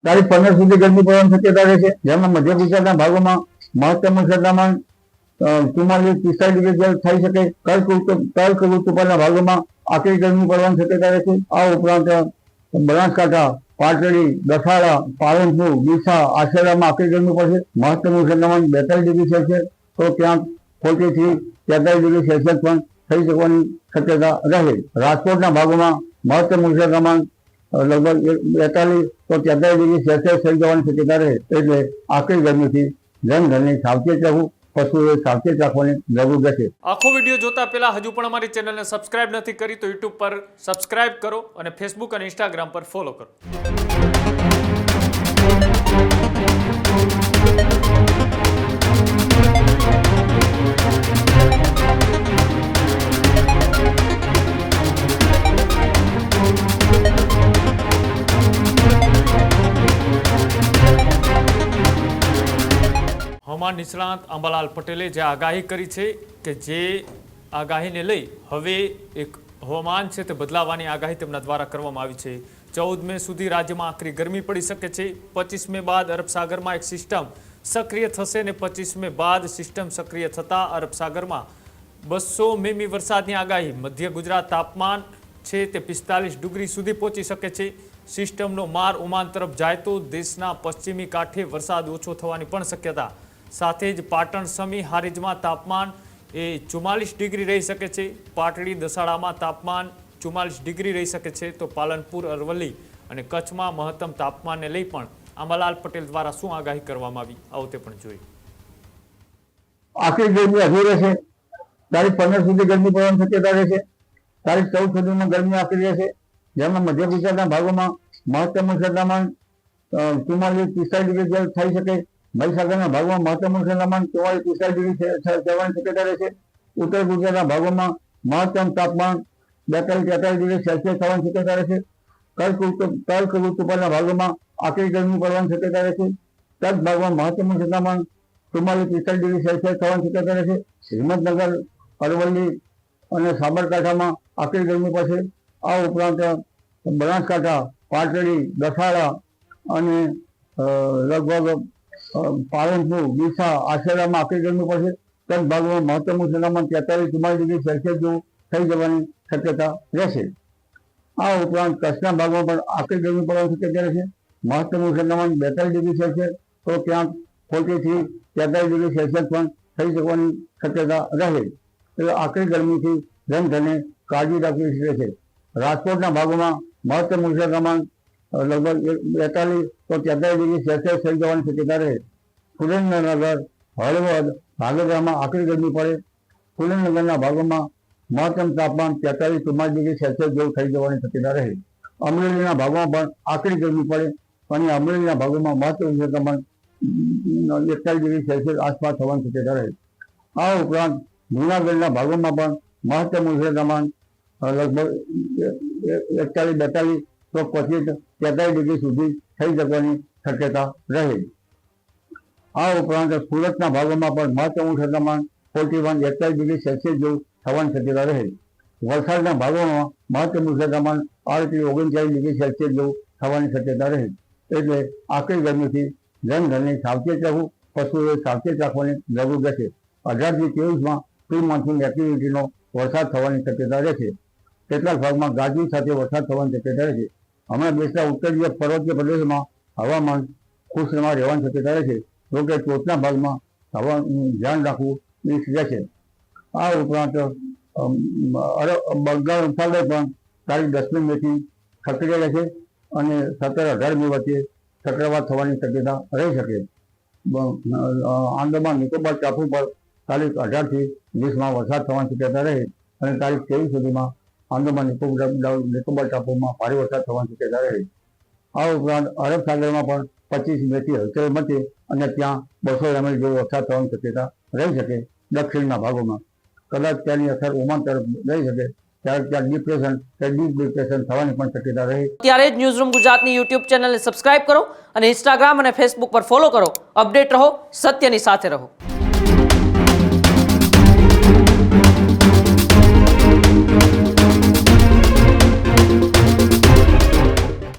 તારીખ 15 સુધી ગરમી પડવાની શક્યતા રહેશે, જેમાં મધ્ય ગુજરાતના ભાગોમાં મહત્તમ તાપમાન 44-45 ડિગ્રી જેવું થઈ શકે। કર્ક ઋતુ પરના ભાગોમાં આકરી ગરમી પડવાની શક્યતા રહેશે। આ ઉપરાંત બનાસકાંઠા, પાટડી, દસાડા, પાલનપુર, ડીસા, આશેરામાં આકરી ગરમી પડશે। મહત્તમ તાપમાન 42 ડિગ્રી સેલ્સિયસ તો ક્યાંક 40 થી 43 ડિગ્રી સેલ્સિયસ પણ થઈ શકવાની શક્યતા રહે। રાજકોટના ભાગોમાં મહત્તમ તાપમાન લગભગ 42 તો 43 ડિગ્રી સેલ્સિયસ થઈ જવાની શક્યતા રહે। એટલે આકરી ગરમીથી જનધનને સાવચેત રહેવું, પશુઓએ સાવચેત રાખવાની જરૂર રહેશે। આખો વિડીયો જોતા પહેલા હજુ પણ અમારી ચેનલને સબસ્ક્રાઇબ નથી કરી તો યુટ્યુબ પર સબસ્ક્રાઇબ કરો અને ફેસબુક અને ઇન્સ્ટાગ્રામ પર ફોલો કરો। હવામાન નિષ્ણાત અંબાલાલ પટેલે જે આગાહી કરી છે કે જે આગાહીને લઈ હવે એક હવામાન છે તે બદલાવાની આગાહી તેમના દ્વારા કરવામાં આવી છે। 14 મે સુધી રાજ્યમાં આકરી ગરમી પડી શકે છે। 25 મે બાદ અરબ સાગરમાં એક સિસ્ટમ સક્રિય થશે અને 25 મે બાદ સિસ્ટમ સક્રિય થતાં અરબ સાગરમાં 200 મીમી વરસાદની આગાહી। મધ્ય ગુજરાત તાપમાન છે તે 45 ડિગ્રી સુધી પહોંચી શકે છે। સિસ્ટમનો માર ઓમાન તરફ જાય તો દેશના પશ્ચિમી કાંઠે વરસાદ ઓછો થવાની પણ શક્યતા। સાથે જ પાટણ, સમી, હારીજમાં તાપમાન એ 44 ડિગ્રી રહી શકે છે। પાટડી, દસાડામાં તાપમાન 44 ડિગ્રી રહી શકે છે। તો પાલનપુર, અરવલ્લી અને કચ્છમાં મહત્તમ તાપમાનને લઈ પણ અંબાલાલ પટેલ દ્વારા શું આગાહી કરવામાં આવી આવો તે પણ જોઈએ। આકરી ગરમી હજુ રહેશે। તારીખ 15 સુધી ગરમી પડવાની શક્યતા રહેશે। તારીખ 14 સુધીમાં ગરમી આકરી રહેશે, જેમાં મધ્ય ગુજરાતના ભાગોમાં મહત્તમ તાપમાન 44-45 ડિગ્રી જેવું થઈ શકે। મહીસાગરના ભાગમાં મહત્તમ તાપમાન 44-45 ડિગ્રી જવાની શક્યતા રહેશે। ઉત્તર ગુજરાતના ભાગોમાં મહત્તમ તાપમાન 42-43 ડિગ્રી સેલ્સિયસ થવાની શક્યતા રહેશે। કર્ક ઋતુ પરના ભાગોમાં આકરી ગરમી પડવાની શક્યતા રહેશે। કચ્છ ભાગમાં મહત્તમ તાપમાન 44-45 ડિગ્રી સેલ્સિયસ થવાની શક્યતા રહેશે। હિંમતનગર, અરવલ્લી અને સાબરકાંઠામાં આકરી ગરમી પડશે। આ ઉપરાંત બનાસકાંઠા, પાટડી, દસાડા અને લગભગ પાલનપુર, ડીસા, આશેરામાં આકરી ગરમી પડશે। કચ્છ ભાગમાં મહત્તમ તાપમાન 43-44 ડિગ્રી સેલ્સિયસ જેવું થઈ જવાની શક્યતા રહેશે। આ ઉપરાંત કચ્છના ભાગમાં પણ આકરી ગરમી પડવાની શક્યતા રહેશે। મહત્તમ તાપમાન 42 ડિગ્રી સેલ્સિયસ તો ક્યાંક 40 થી 43 ડિગ્રી સેલ્સિયસ પણ થઈ શકવાની શક્યતા રહે। એટલે આકરી ગરમીથી જનધનને કાળજી રાખવી રહેશે। રાજકોટના ભાગોમાં મહત્તમ તાપમાન લગભગ 42 તો 43 ડિગ્રી સેલ્સિયસ થઈ જવાની શક્યતા રહે। સુરેન્દ્રનગર, હળવદ, ભાગોદરામાં આકરી ગરમી પડે। સુરેન્દ્રનગરના ભાગોમાં મહત્તમ તાપમાન 43-44 ડિગ્રી સેલ્સિયસ જેવું થઈ જવાની શક્યતા રહે। અમરેલીના ભાગોમાં પણ આકરી ગરમી પડે અને અમરેલીના ભાગોમાં મહત્તમ તાપમાન 41 ડિગ્રી સેલ્સિયસ આસપાસ થવાની શક્યતા રહે। આ ઉપરાંત જૂનાગઢના ભાગોમાં પણ મહત્તમ તાપમાન લગભગ 41-42 તો 25-43 ડિગ્રી સુધી થઈ જવાની શક્યતા રહે। આ ઉપરાંત સુરતના ભાગોમાં પણ મહત્તમ તાપમાન 41-41 ડિગ્રી સેલ્સિયસ જેવું થવાની શક્યતા રહે। વલસાડના ભાગોમાં મહત્તમ તાપમાન 38-39 ડિગ્રી સેલ્સિયસ જેવું થવાની શક્યતા રહે। એટલે આકરી ગરમીથી જનધનને સાવચેત રહેવું, પશુઓએ સાવચેત રાખવાની જરૂર રહેશે। 18 થી 23માં પ્રી મોન્સૂન એક્ટિવિટીનો વરસાદ થવાની શક્યતા રહેશે। કેટલાક ભાગમાં ગાજવીજ સાથે વરસાદ થવાની શક્યતા રહેશે। હમણાં દેશના ઉત્તરીય પર્વતીય પ્રદેશમાં હવામાન ખુશનુમા રહેવાની શક્યતા રહેશે, જોકે ટોચના ભાગમાં હવાનું ધ્યાન રાખવું રહેશે। આ ઉપરાંત બંગાળ ઉપસાગર પણ તારીખ 10મી મેથી સક્રિય રહેશે અને 17-18 મે વચ્ચે ચક્રવાત થવાની શક્યતા રહી શકે। આંદામાન નિકોબાર ટાપુ પર તારીખ 18 થી 20માં વરસાદ થવાની શક્યતા રહે અને તારીખ 23 સુધીમાં આંદામાન નિકોબાર ટાપુમાં ભારે વરસાદ થવાની શક્યતા રહે। આ ઉપરાંત અરબ સાગરમાં પણ 25 મેથી હલચલ મચે અને ત્યાં 200 mm જેવો વરસાદ થવાની શક્યતા રહી શકે। દક્ષિણના ભાગોમાં કદાચ ત્યાંની અસર ઓમાન તરફ રહી શકે, ત્યારે ત્યાં ડિપ્રેશન કે ડીપ ડિપ્રેશન થવાની પણ શક્યતા રહે। ત્યારે જ ન્યૂઝરૂમ ગુજરાતની યુટ્યુબ ચેનલને સબસ્ક્રાઇબ કરો અને ઇન્સ્ટાગ્રામ અને ફેસબુક પર ફોલો કરો। અપડેટ રહો, સત્યની સાથે રહો।